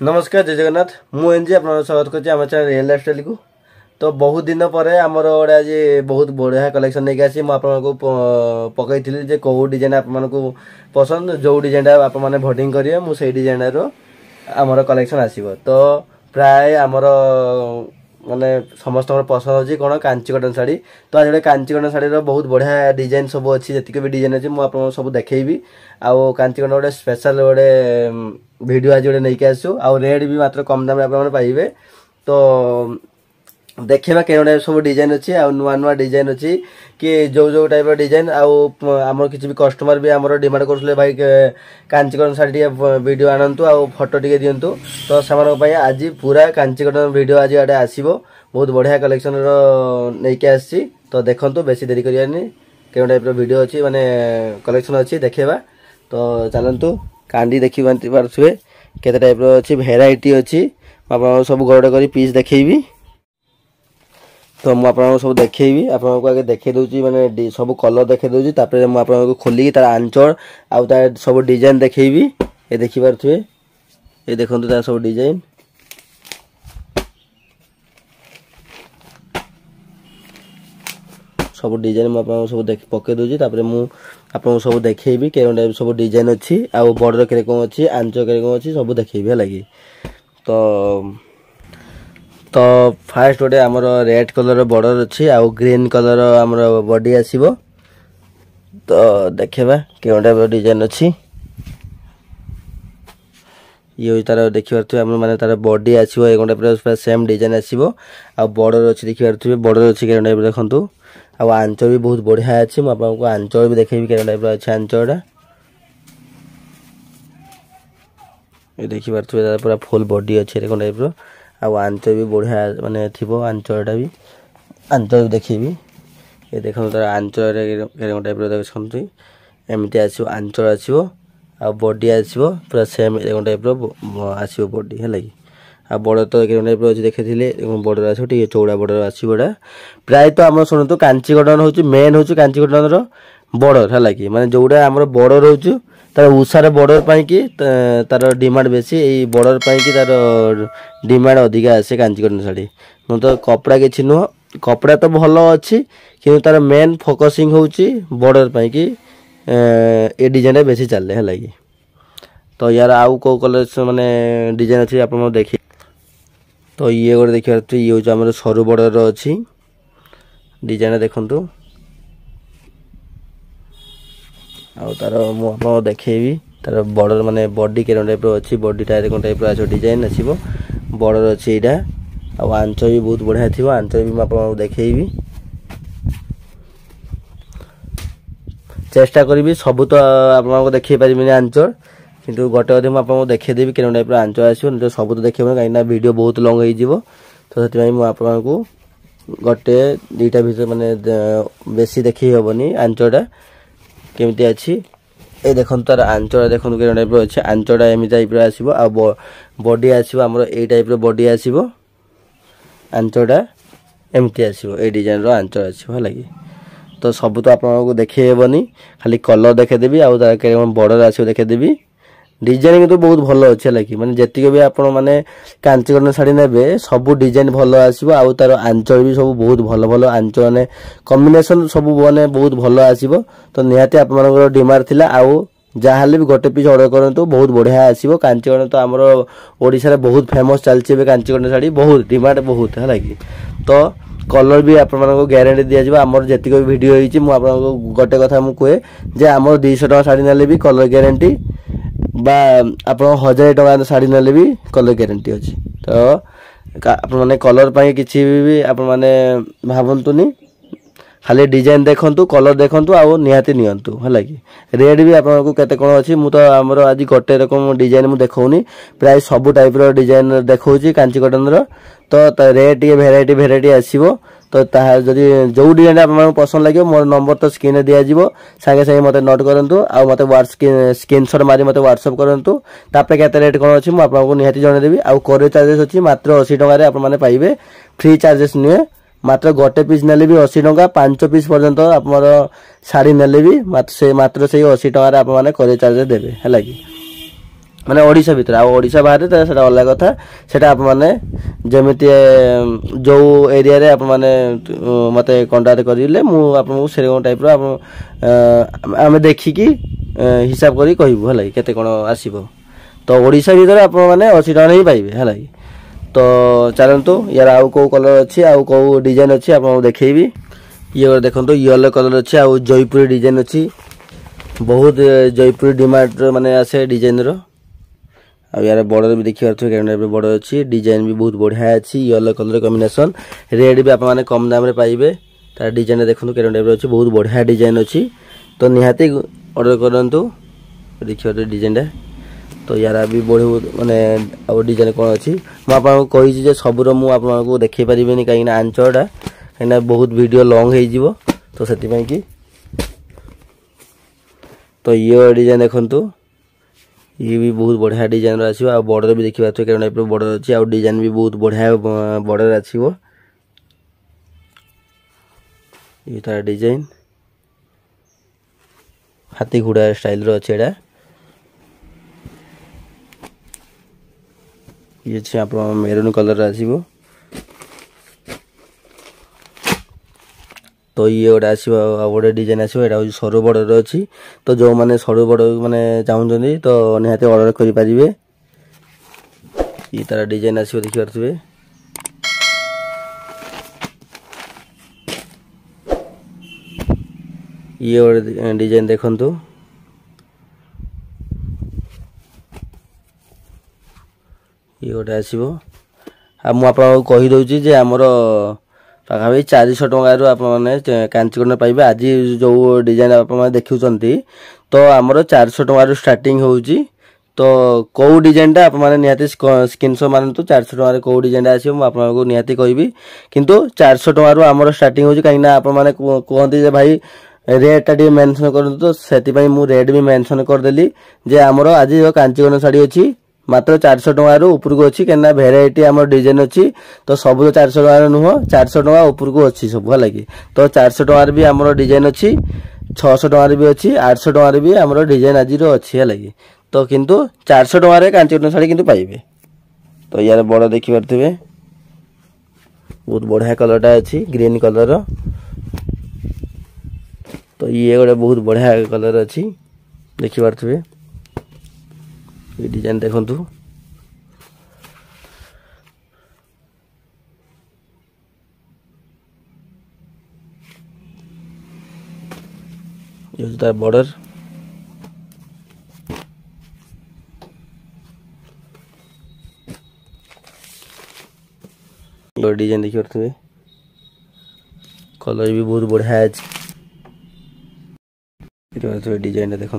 नमस्कार जय जगन्नाथ मुझे आप स्वागत कर चैनल रियल लाइफ स्टाइल को। तो बहुत दिन पर आमर गोटे आज बहुत बढ़िया कलेक्शन नहीं आसी मुझे पकई थी कौ डिजाइन आप पसंद जो डिजाइन आप भोटिंग करेंगे मुझे डिजाइन आमर कलेक्शन आसो। तो प्राय आमर माने समस्त पसंद अच्छी कौन कांची कटन शाढ़ी। तो आज गोटे कांची कटन शाढ़ी बहुत बढ़िया डिजाइन सब अच्छी जी भी डिजाइन अच्छी मुझे सब देखी आउ कांची कटन गोटे स्पेशल गोटे वीडियो आज गोटे नहीं आसू आउ रेट भी मात्र कम दाम आप पाइबे। तो देखा के सब डिजाइन अच्छी आ नुआ नुआ डिजाइन अच्छी कि जो जो टाइप डिजाइन आम किसी भी कस्टमर भी आम डिमांड करते भाई कांची कटन शाढ़ी वीडियो आनतु आ फोटो टे दिंतु। तो से आज पूरा कांची कटन वीडियो आज आड़े आसो बहुत बढ़िया कलेक्शन नहीं आसी। तो देखो बेसी देरी करानी के टाइप वीडियो अच्छी माने कलेक्शन अच्छी देखा। तो चलतु कांडी देखी पारे केते टाइप अच्छी भेराइटी अच्छी आप सब गोटे कर पीस देखी। तो मुझे सब देखी आपको आगे देखे दूसरी माने सब कलर देखे दूसरी तापर मुझे खोलिकी तार आंचल आउ तार सब डिजाइन देखी। ये देखी पारे ये देखो तार सब डिजाइन सब डिजाइन मुझे सब देख पके दूसरी तापर मुझे सब देखी के टाइप सब डिजाइन अच्छी आउ बॉर्डर के कौन अच्छी आंचल के कौन अच्छी सब देखी लगी। तो फास्ट गोटे आमर रेड कलर बॉर्डर अच्छी आउ ग्रीन कलर आमर बॉडी आसीबो। तो देखा के टाइप डिजाइन अच्छी ये तार देखिए माने तार बॉडी आसीबो एक टाइप सेम डिजाइन आसीबो आ बॉर्डर अच्छी देखिए बॉर्डर अच्छी के टाइप देखंतु आ आंचल भी बहुत बढ़िया अच्छी मुझे आंचल भी देखेबी के टाइप अच्छे आंचलटा ये देखी पारे पूरा फुल बॉडी अच्छे एक टाइप आंचल भी बढ़िया माने थी आंचलटा भी आंचल भी देखी। ये देख आंचल टाइप देखते एमती आसो आंचल आसो आ बॉडी आसो पूरा सेम एक टाइप आसो बॉडी है लगी आ बॉर्डर तो टाइप अच्छी देखी बॉर्डर आसो टे चौड़ा बॉर्डर आसोटा प्राय तो आम शुणु कांची कटन हूँ मेन हूँ कांची कटन बॉर्डर है लगी माने जोड़ा आम बॉर्डर हो तार उषार बॉर्डर पाई तार डिमांड बेसी यही बॉर्डर पाई तार डिमांड अधिका आसे कांची कटन शाढ़ी मु तो कपड़ा किसी नुह कपड़ा तो भल अच्छी कि तार मेन फोकसिंग होची बॉर्डर पाई ए डिजाइन बेसी चले है लगी। तो यार आउ को कलर माने डिजाइन अच्छी आप देखिए। तो ये गोटे देखिए ये हूँ आम सरू बॉर्डर अच्छी डिजाइन देखु आउ तार मुझे देखेबी तार बॉर्डर माने बॉडी के टाइप अच्छी बॉडी टाइप टाइप आसो डिजाइन आसो बॉर्डर अच्छी यहाँ आंचल भी बहुत बढ़िया थी आंचल भी मुझे देखेबी चेष्टा करी सब तो आपको देखे पारे आंचल किंतु गोटे अधे मुझे देखेदेवी के टाइप आंचल आसो सब तो देखे कहीं वीडियो बहुत लंग हो। तो से आपको गोटे दुईटा भर माने बेसी देखी हेनी आंचलटा केमती अच्छी ये देखो तार आंचल देखो के टाइप अच्छे आंचलटा एम टाइप आसो आ बॉडी आसो आमर ए टाइप बॉडी आसो आंचलटा एमती आसो ए डिजाइन आंचल आसो है लगी। तो सब तो आपको देखे हेनी खाली कलर देखेदेवी आउ तार बॉर्डर आसो देखेदेवी डिजाइन किंतु बहुत भल अच्छे लगी माने जेतिक भी आपण माने कांची कटन शाढ़ी नेबे सब डिजाइन भल आसीबो आउ तार आंचल भी सब बहुत भल भल आंचल माने कॉम्बिनेशन सब माने बहुत भल आसीबो। तो निहाती आप मानकर डिमांड थिला आउ जहाले भी गोटे पीस ऑर्डर करंतु बहुत बढ़िया आसीबो। कांची कटन तो हमर ओडिसा रे बहुत फेमस चलछि बे कांची कटन शाढ़ी बहुत डिमांड बहुत है लगी। तो कलर भी आप ग्यारंटी दि जाव आमर जेतिक भी वीडियो होईछि मु आपको गोटे कथा मु कहे जे आमर 200 टका शाढ़ी नेले भी कलर ग्यारंटी बा आप 1000 टका शाढ़ी नेले भी कलर ग्यारंटी अच्छी। तो आप माने कलर पाई किसी भी आप माने भावंतुनी खाली डिजाइन देखंतु कलर देखंतु आउ निहाती नियंतु है लगी। रेट भी आपको केते कोन अछि मु तो हमर आज गोटे रकम डिजाइन मु देखौनी प्राय सब टाइप रो डिजाइन देखौची कांची कटन रो। तो रेट ये भेराइटी आसीबो। तो जदि जो डिजाइन आपको पसंद लगे मोर नंबर तो स्क्रीन दिया जिवो सागे सागे मते नोट करंतु आ मते स्क्रीनशॉट मारी मते व्हाट्सएप करंतु तापे केते रेट कोन अछि मु आपको निहाती जणे देबी। आ कोरियर चार्जेस अछि मात्र 80 टका रे आप माने पाइबे फ्री चार्जेस निए मात्र गोटे पीस नेले भी 80 टका 5 पीस पर्यंत आपमर शाढ़ी नेले भी मात्र से 80 टका रे आप माने कोरियर चार्जेस देबे है लगी। ମାନେ ଓଡ଼ିଶା ଭିତରେ, ଆଉ ଓଡ଼ିଶା ବାହାରେ ତ ସେଇଟା ଅଲଗା କଥା। ସେଇଟା ଆପଣମାନେ ଯେମିତି ଯେଉଁ ଏରିଆରେ ଆପଣମାନେ ମୋତେ କଣ୍ଟାକ୍ଟ କରିଲେ ମୁଁ ଆପଣଙ୍କୁ ସେରକମ ଟାଇପ୍ର ଆପଣ ଆମେ ଦେଖିକି ହିସାବ କରି କହିବୁ ହେଲା କି କେତେ କ'ଣ ଆସିବ। ତ ଓଡ଼ିଶା ଭିତରେ ଆପଣମାନେ 80 ଟଙ୍କାରେ ହିଁ ପାଇବେ ହେଲା କି। ତ ଚାଲନ୍ତୁ ୟାର ଆଉ କେଉଁ କଲର୍ ଅଛି ଆଉ କେଉଁ ଡିଜାଇନ୍ ଅଛି ଆପଣଙ୍କୁ ଦେଖେଇବି। ଇଏ ଗୋଟେ ଦେଖନ୍ତୁ ୟେଲୋ କଲର୍ ଅଛି ଆଉ ଜୟପୁରୀ ଡିଜାଇନ୍ ଅଛି। ବହୁତ ଜୟପୁରୀ ଡିମାଣ୍ଡର ମାନେ ଆସେ ଡିଜାଇନ୍ର। ଆଉ ୟାର ବର୍ଡର ବି ଦେଖିପାରୁଥିବେ କେଉଁ ଟାଇପ୍ର ବର୍ଡର ଅଛି। ଡିଜାଇନ୍ ବି ବହୁତ ବଢ଼ିଆ ଅଛି। ୟେଲୋ କଲର୍ କମ୍ବିନେସନ୍, ରେଟ୍ ବି ଆପଣମାନେ କମ୍ ଦାମ୍ରେ ପାଇବେ। ତାର ଡିଜାଇନ୍ ଦେଖନ୍ତୁ କେଉଁ ଟାଇପ୍ର ଅଛି, ବହୁତ ବଢ଼ିଆ ଡିଜାଇନ୍ ଅଛି। ତ ନିହାତି ଅର୍ଡ଼ର କରନ୍ତୁ। ଦେଖିପାରୁଥିବେ ଡିଜାଇନ୍ଟା। ତ ୟାର ବି ବହୁତ ମାନେ ଆଉ ଡିଜାଇନ୍ କ'ଣ ଅଛି ମୁଁ ଆପଣଙ୍କୁ କହିଛି ଯେ ସବୁର ମୁଁ ଆପଣଙ୍କୁ ଦେଖାଇ ପାରିବିନି କାହିଁକିନା ଆଞ୍ଚଳଟା କାହିଁକିନା ବହୁତ ଭିଡ଼ିଓ ଲଙ୍ଗ୍ ହେଇଯିବ। ତ ସେଥିପାଇଁ କି ତ ଇଏ ଡିଜାଇନ୍ ଦେଖନ୍ତୁ, ଇଏ ବି ବହୁତ ବଢ଼ିଆ ଡିଜାଇନ୍ର ଆସିବ। ଆଉ ବର୍ଡ଼ର ବି ଦେଖିପାରୁଥିବେ କେଉଁ ଟାଇପ୍ର ବର୍ଡ଼ର ଅଛି। ଆଉ ଡିଜାଇନ୍ ବି ବହୁତ ବଢ଼ିଆ ବର୍ଡ଼ର ଆସିବ। ଇଏ ତାର ଡିଜାଇନ୍ ହାତୀ ଘୋଡ଼ା ଷ୍ଟାଇଲ୍ର ଅଛି ଏଇଟା। ଇଏ ଅଛି ଆପଣ ମେରୁନ୍ କଲର୍ ଆସିବ। ତ ଇଏ ଗୋଟେ ଆସିବ ଆଉ ଗୋଟେ ଡିଜାଇନ୍ ଆସିବ। ଏଇଟା ହେଉଛି ସରୁ ବର୍ଡ଼ର ଅଛି। ତ ଯେଉଁମାନେ ସରୁ ବର୍ଡ଼ର ମାନେ ଚାହୁଁଛନ୍ତି ତ ନିହାତି ଅର୍ଡ଼ର କରିପାରିବେ। ଇଏ ତାର ଡିଜାଇନ୍ ଆସିବ ଦେଖିପାରୁଥିବେ। ଇଏ ଗୋଟେ ଡିଜାଇନ୍ ଦେଖନ୍ତୁ, ଇଏ ଗୋଟେ ଆସିବ। ଆଉ ମୁଁ ଆପଣଙ୍କୁ କହିଦେଉଛି ଯେ ଆମର ପାଖାପାଖି 400 ଟଙ୍କାରୁ ଆପଣମାନେ କାଞ୍ଚିକଟନ ପାଇବେ। ଆଜି ଯେଉଁ ଡିଜାଇନ୍ ଆପଣମାନେ ଦେଖୁଛନ୍ତି ତ ଆମର 400 ଟଙ୍କାରୁ ଷ୍ଟାର୍ଟିଂ ହେଉଛି। ତ କେଉଁ ଡିଜାଇନ୍ଟା ଆପଣମାନେ ନିହାତି ସ୍କ୍ରିନଶଟ୍ ମାରନ୍ତୁ। 400 ଟଙ୍କାରେ କେଉଁ ଡିଜାଇନ୍ଟା ଆସିବ ମୁଁ ଆପଣଙ୍କୁ ନିହାତି କହିବି। କିନ୍ତୁ 400 ଟଙ୍କାରୁ ଆମର ଷ୍ଟାର୍ଟିଂ ହେଉଛି କାହିଁକିନା ଆପଣମାନେ କୁହନ୍ତି ଯେ ଭାଇ ରେଟ୍ଟା ଟିକେ ମେନସନ୍ କରନ୍ତୁ। ତ ସେଥିପାଇଁ ମୁଁ ରେଟ୍ ବି ମେନସନ୍ କରିଦେଲି ଯେ ଆମର ଆଜି ଯେଉଁ କାଞ୍ଚିକଟନ ଶାଢ଼ୀ ଅଛି ମାତ୍ର 400 ଟଙ୍କାରୁ ଉପରକୁ ଅଛି। କାହିଁକିନା ଭେରାଇଟି ଆମର ଡିଜାଇନ୍ ଅଛି। ତ ସବୁ ତ 400 ଟଙ୍କାରେ ନୁହଁ, 400 ଟଙ୍କା ଉପରକୁ ଅଛି ସବୁ ହେଲା କି। ତ 400 ଟଙ୍କାରେ ବି ଆମର ଡିଜାଇନ୍ ଅଛି, 600 ଟଙ୍କାରେ ବି ଅଛି, 800 ଟଙ୍କାରେ ବି ଆମର ଡିଜାଇନ୍ ଆଜିର ଅଛି ହେଲା କି। ତ କିନ୍ତୁ 400 ଟଙ୍କାରେ କାଞ୍ଚିକଟନ ଶାଢ଼ୀ କିନ୍ତୁ ପାଇବେ। ତ ୟାର ବଡ଼ ଦେଖିପାରୁଥିବେ ବହୁତ ବଢ଼ିଆ କଲର୍ଟା ଅଛି ଗ୍ରୀନ୍ କଲର୍। ତ ଇଏ ଗୋଟେ ବହୁତ ବଢ଼ିଆ କଲର୍ ଅଛି ଦେଖିପାରୁଥିବେ। ଏ ଡିଜାଇନ୍ ଦେଖନ୍ତୁ, ये होता है बॉर्डर। डिजाइन देखिए कलर भी बहुत बढ़िया है। डिजाइन देखो।